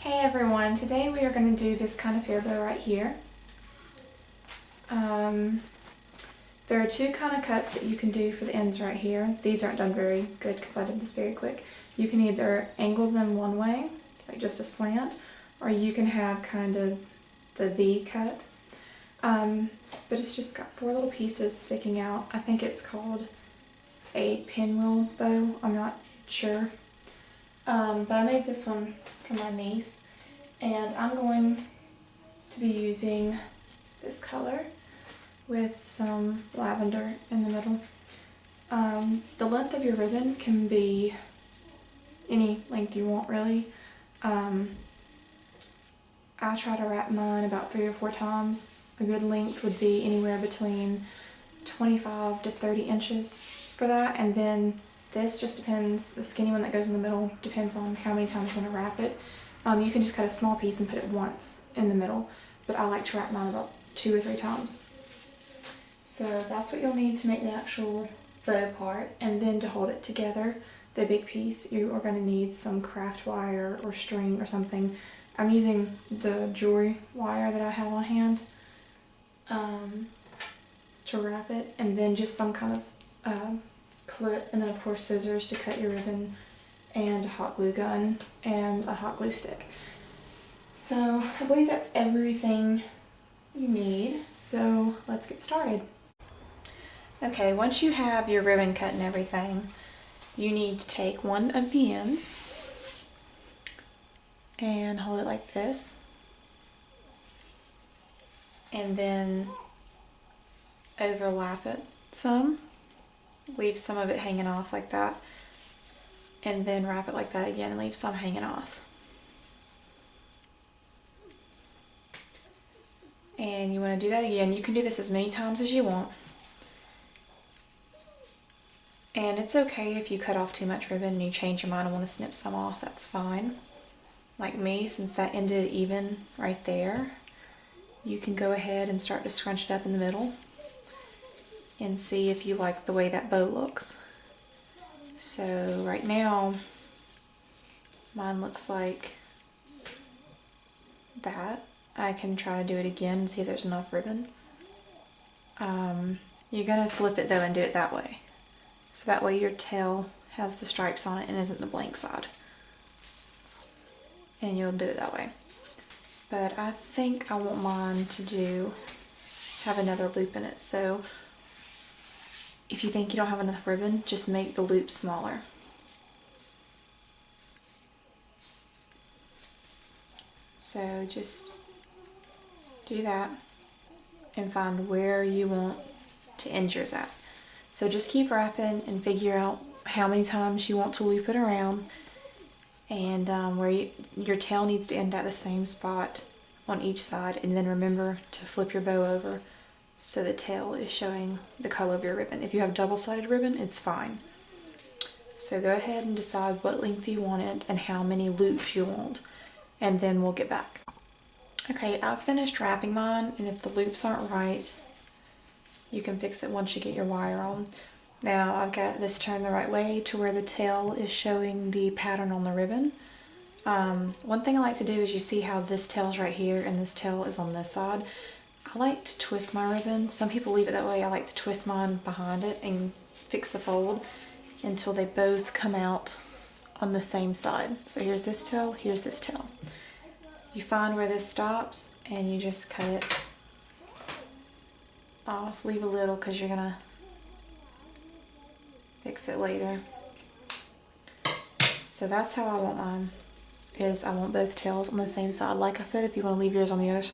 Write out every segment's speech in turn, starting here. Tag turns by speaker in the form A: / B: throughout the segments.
A: Hey everyone, today we are going to do this kind of hair bow right here. There are two kind of cuts that you can do for the ends right here. These aren't done very good because I did this very quick. You can either angle them one way, like just a slant, or you can have kind of the V cut. But it's just got four little pieces sticking out. I think it's called a pinwheel bow, I'm not sure. But I made this one for my niece, and I'm going to be using this color with some lavender in the middle. The length of your ribbon can be any length you want, really. I try to wrap mine about 3 or 4 times. A good length would be anywhere between 25 to 30 inches for that, and then this just depends, the skinny one that goes in the middle depends on how many times you want to wrap it. You can just cut a small piece and put it once in the middle, but I like to wrap mine about 2 or 3 times. So that's what you'll need to make the actual bow part, and then to hold it together, the big piece, you are going to need some craft wire or string or something. I'm using the jewelry wire that I have on hand to wrap it, and then just some kind of clip, and then of course scissors to cut your ribbon, and a hot glue gun and a hot glue stick. So I believe that's everything you need, so let's get started. Okay, once you have your ribbon cut and everything, you need to take one of the ends and hold it like this, and then overlap it some, leave some of it hanging off like that, and then wrap it like that again and leave some hanging off. And you want to do that again. You can do this as many times as you want. And it's okay if you cut off too much ribbon and you change your mind and want to snip some off, that's fine. Like me, since that ended even right there, you can go ahead and start to scrunch it up in the middle and see if you like the way that bow looks. So right now, mine looks like that. I can try to do it again and see if there's enough ribbon. You're going to flip it though and do it that way. So that way your tail has the stripes on it and isn't the blank side. And you'll do it that way. But I think I want mine to have another loop in it. So if you think you don't have enough ribbon, just make the loop smaller. So just do that and find where you want to end yours at. So just keep wrapping and figure out how many times you want to loop it around, and where your tail needs to end at the same spot on each side, and then remember to flip your bow over so the tail is showing the color of your ribbon. If you have double-sided ribbon, it's fine. So go ahead and decide what length you want it and how many loops you want, and then we'll get back. Okay, I've finished wrapping mine, and if the loops aren't right, you can fix it once you get your wire on. Now I've got this turned the right way to where the tail is showing the pattern on the ribbon. One thing I like to do is, you see how this tail's right here and this tail is on this side. I like to twist my ribbon. Some people leave it that way. I like to twist mine behind it and fix the fold until they both come out on the same side. So here's this tail, here's this tail. You find where this stops and you just cut it off. Leave a little because you're gonna fix it later. So that's how I want mine, is I want both tails on the same side. Like I said, if you want to leave yours on the other side.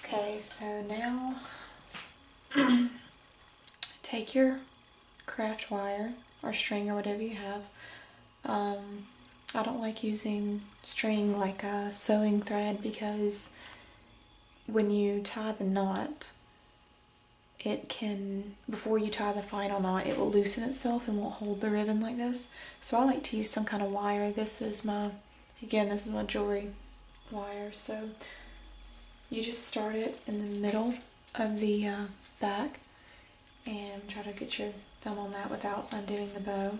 A: Okay, so now take your craft wire or string or whatever you have. I don't like using string like a sewing thread, because when you tie the knot, it can, before you tie the final knot, it will loosen itself and won't hold the ribbon like this. So I like to use some kind of wire. This is my jewelry wire. So you just start it in the middle of the back and try to get your thumb on that without undoing the bow.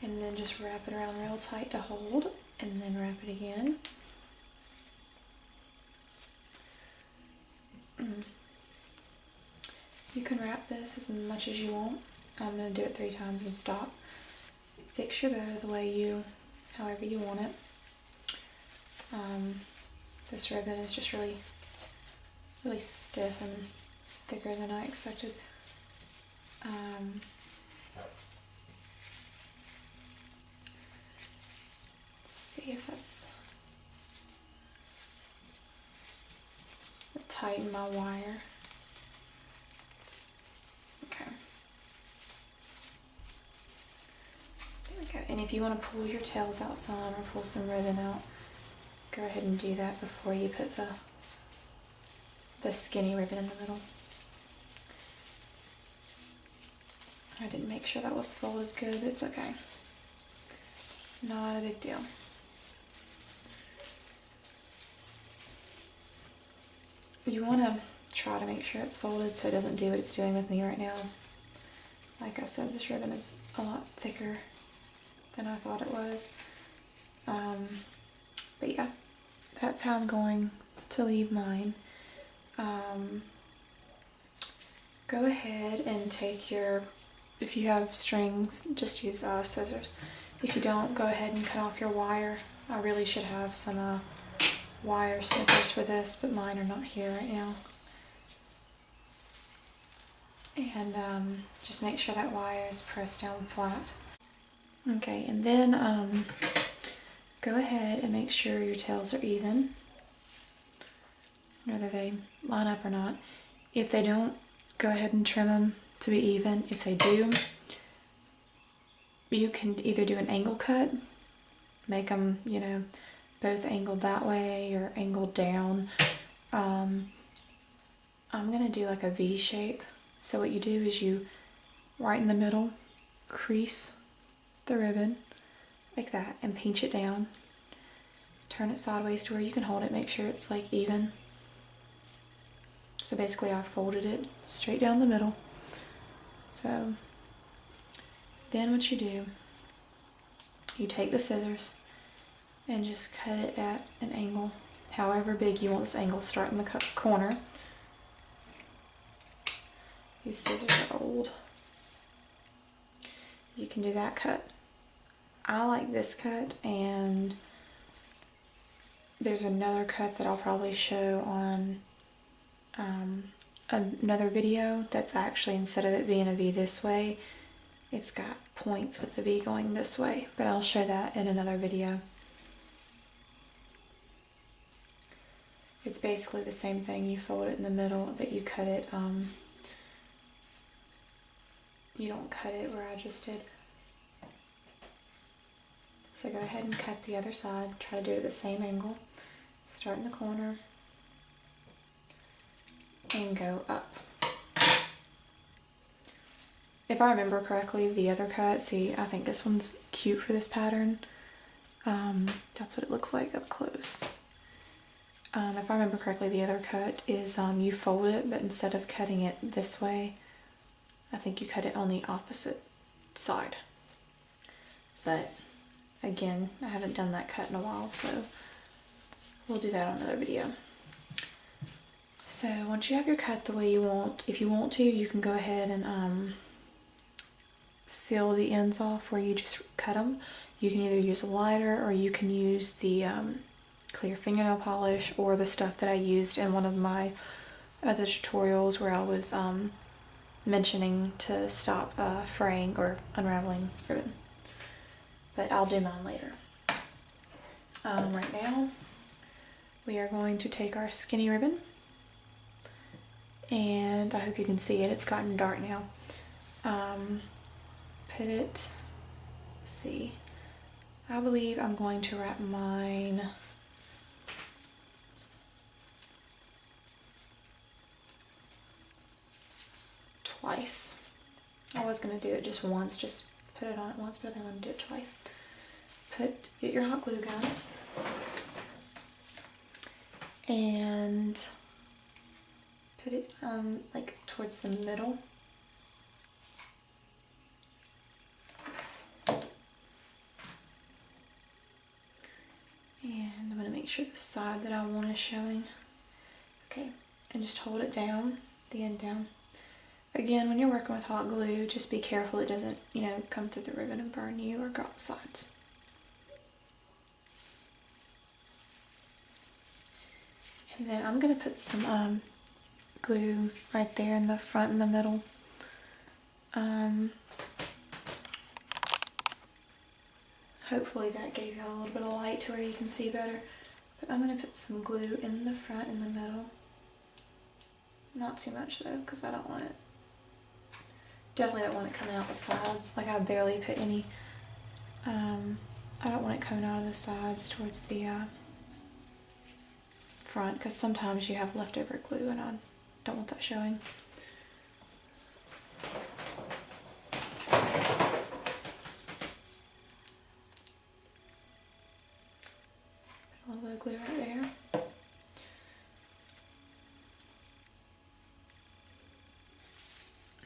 A: and then just wrap it around real tight to hold, and then wrap it again. You can wrap this as much as you want. I'm going to do it 3 times and stop. Fix your bow the way however you want it. This ribbon is just really stiff and thicker than I expected. Let's see if that's tighten my wire. Okay. There we go. And if you want to pull your tails out some or pull some ribbon out, go ahead and do that before you put the skinny ribbon in the middle. I didn't make sure that was folded good, but it's okay. Not a big deal. You want to try to make sure it's folded so it doesn't do what it's doing with me right now. Like I said, this ribbon is a lot thicker than I thought it was. But yeah, that's how I'm going to leave mine. Go ahead and take if you have strings, just use scissors. If you don't, go ahead and cut off your wire. I really should have some wire snippers for this, but mine are not here right now. And just make sure that wire is pressed down flat. Okay, and then go ahead and make sure your tails are even, whether they line up or not. If they don't, go ahead and trim them to be even. If they do, you can either do an angle cut, make them, both angled that way or angled down. I'm gonna do like a V shape. So what you do is you, right in the middle, crease the ribbon like that and pinch it down. Turn it sideways to where you can hold it, make sure it's like even. So basically I folded it straight down the middle. So then what you do, you take the scissors and just cut it at an angle, however big you want this angle. Start in the corner. These scissors are old. You can do that cut. I like this cut, and there's another cut that I'll probably show on another video that's actually, instead of it being a V this way, it's got points with the V going this way, but I'll show that in another video. It's basically the same thing. You fold it in the middle, but you cut it, you don't cut it where I just did. So go ahead and cut the other side. Try to do it at the same angle. Start in the corner and go up. If I remember correctly, the other cut, see, I think this one's cute for this pattern. That's what it looks like up close. If I remember correctly, the other cut is you fold it, but instead of cutting it this way, I think you cut it on the opposite side. But again, I haven't done that cut in a while, so we'll do that on another video. So once you have your cut the way you want, if you want to, you can go ahead and seal the ends off where you just cut them. You can either use a lighter, or you can use the clear fingernail polish, or the stuff that I used in one of my other tutorials where I was mentioning to stop fraying or unraveling ribbon. But I'll do mine later. Right now, we are going to take our skinny ribbon, and I hope you can see it. It's gotten dark now. Put it, let's see, I believe I'm going to wrap mine twice. I was going to do it just once, just put it on it once, but I think I'm going to do it twice. Get your hot glue gun and put it like towards the middle. make sure the side that I want is showing. Okay, and just hold it down, the end down. Again, when you're working with hot glue, just be careful it doesn't, you know, come through the ribbon and burn you or go out the sides. And then I'm going to put some glue right there in the front and the middle. Hopefully that gave you a little bit of light to where you can see better. But I'm going to put some glue in the front and the middle. Not too much though, because I don't want it. Definitely don't want it coming out the sides. Like I barely put any. I don't want it coming out of the sides towards the front, because sometimes you have leftover glue and I don't want that showing. Put a little bit of glue right there.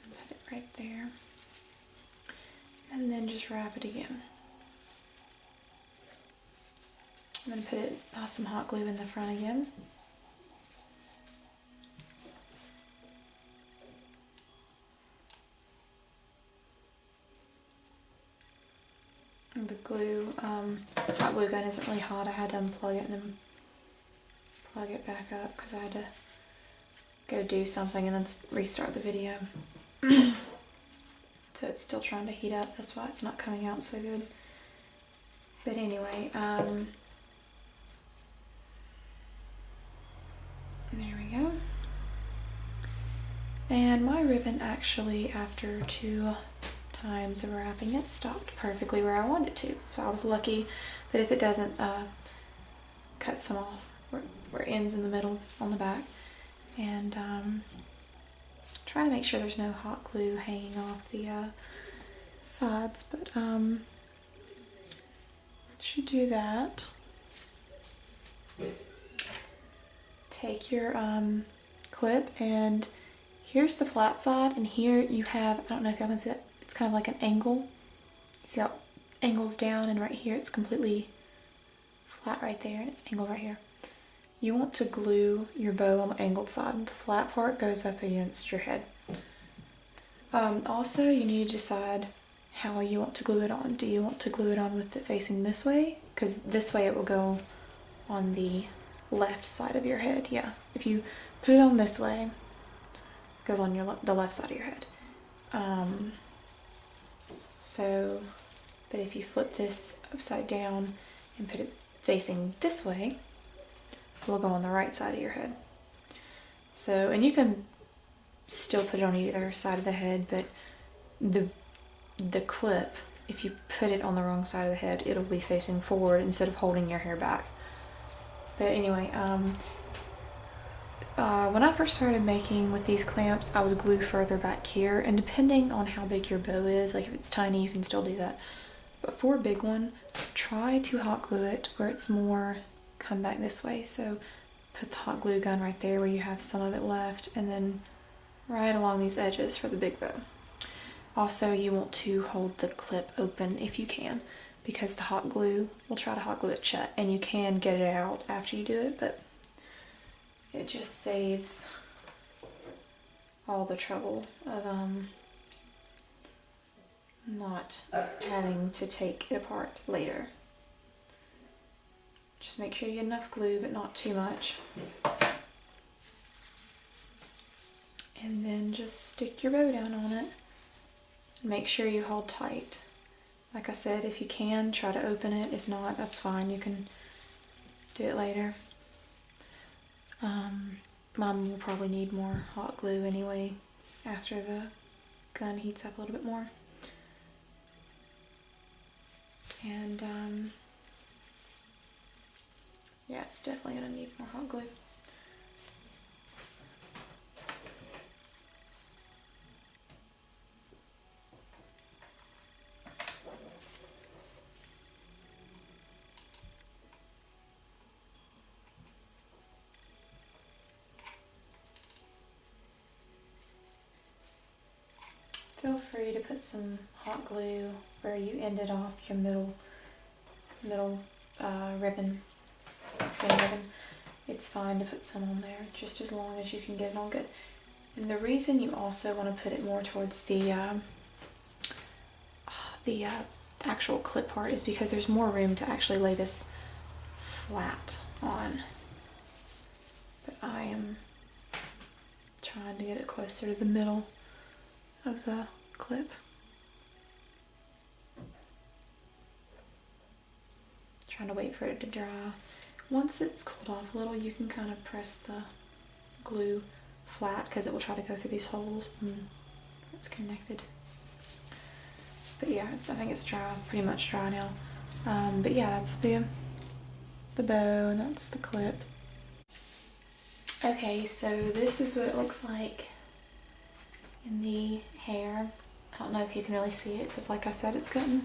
A: And put it right there. And then just wrap it again. I'm going to put some hot glue in the front again. And the glue, hot glue gun isn't really hot. I had to unplug it and then plug it back up because I had to go do something and then restart the video. So it's still trying to heat up. That's why it's not coming out so good. But anyway, there we go. And my ribbon actually, after 2 times of wrapping it, stopped perfectly where I wanted it to. So I was lucky. But if it doesn't, cut some off where it ends in the middle on the back. And try to make sure there's no hot glue hanging off the sides. But should do that. Take your clip, and here's the flat side, and here you have, I don't know if y'all can see that, it's kind of like an angle. See how it angles down, and right here it's completely flat right there, and it's angled right here. You want to glue your bow on the angled side, and the flat part goes up against your head. Also, you need to decide how you want to glue it on. Do you want to glue it on with it facing this way? Because this way it will go on the left side of your head. Yeah, if you put it on this way, it goes on the left side of your head. But if you flip this upside down and put it facing this way, it will go on the right side of your head. So, and you can still put it on either side of the head, but the clip, if you put it on the wrong side of the head, it'll be facing forward instead of holding your hair back. But anyway, when I first started making with these clamps, I would glue further back here, and depending on how big your bow is, like if it's tiny, you can still do that. But for a big one, try to hot glue it where it's more come back this way. So put the hot glue gun right there where you have some of it left, and then right along these edges for the big bow. Also, you want to hold the clip open if you can, because the hot glue will try to hot glue it shut, and you can get it out after you do it, but it just saves all the trouble of not having to take it apart later. Just make sure you get enough glue, but not too much. And then just stick your bow down on it. And make sure you hold tight. Like I said, if you can, try to open it. If not, that's fine. You can do it later. Mom will probably need more hot glue anyway after the gun heats up a little bit more. And yeah, it's definitely going to need more hot glue. Feel free to put some hot glue where you ended off your middle ribbon, skinny ribbon, it's fine to put some on there, just as long as you can get it on good. And the reason you also want to put it more towards the actual clip part is because there's more room to actually lay this flat on. But I am trying to get it closer to the middle of the clip. Trying to wait for it to dry. Once it's cooled off a little, you can kind of press the glue flat because it will try to go through these holes and it's connected. But yeah, I think it's dry, pretty much dry now. But yeah, that's the bow and that's the clip. Okay, so this is what it looks like in the hair. I don't know if you can really see it because, like I said, it's gotten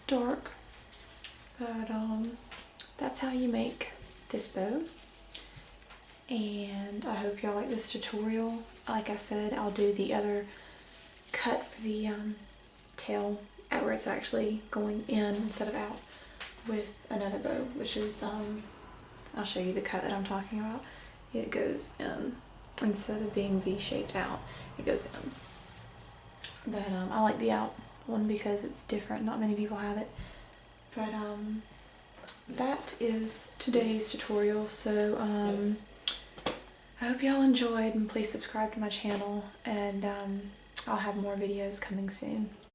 A: dark. But that's how you make this bow. And I hope y'all like this tutorial. Like I said, I'll do the other cut for the tail at where it's actually going in instead of out with another bow, which is I'll show you the cut that I'm talking about. It goes in instead of being V-shaped out, it goes in. But I like the out one because it's different. Not many people have it. But that is today's tutorial. So I hope y'all enjoyed, and please subscribe to my channel, and I'll have more videos coming soon.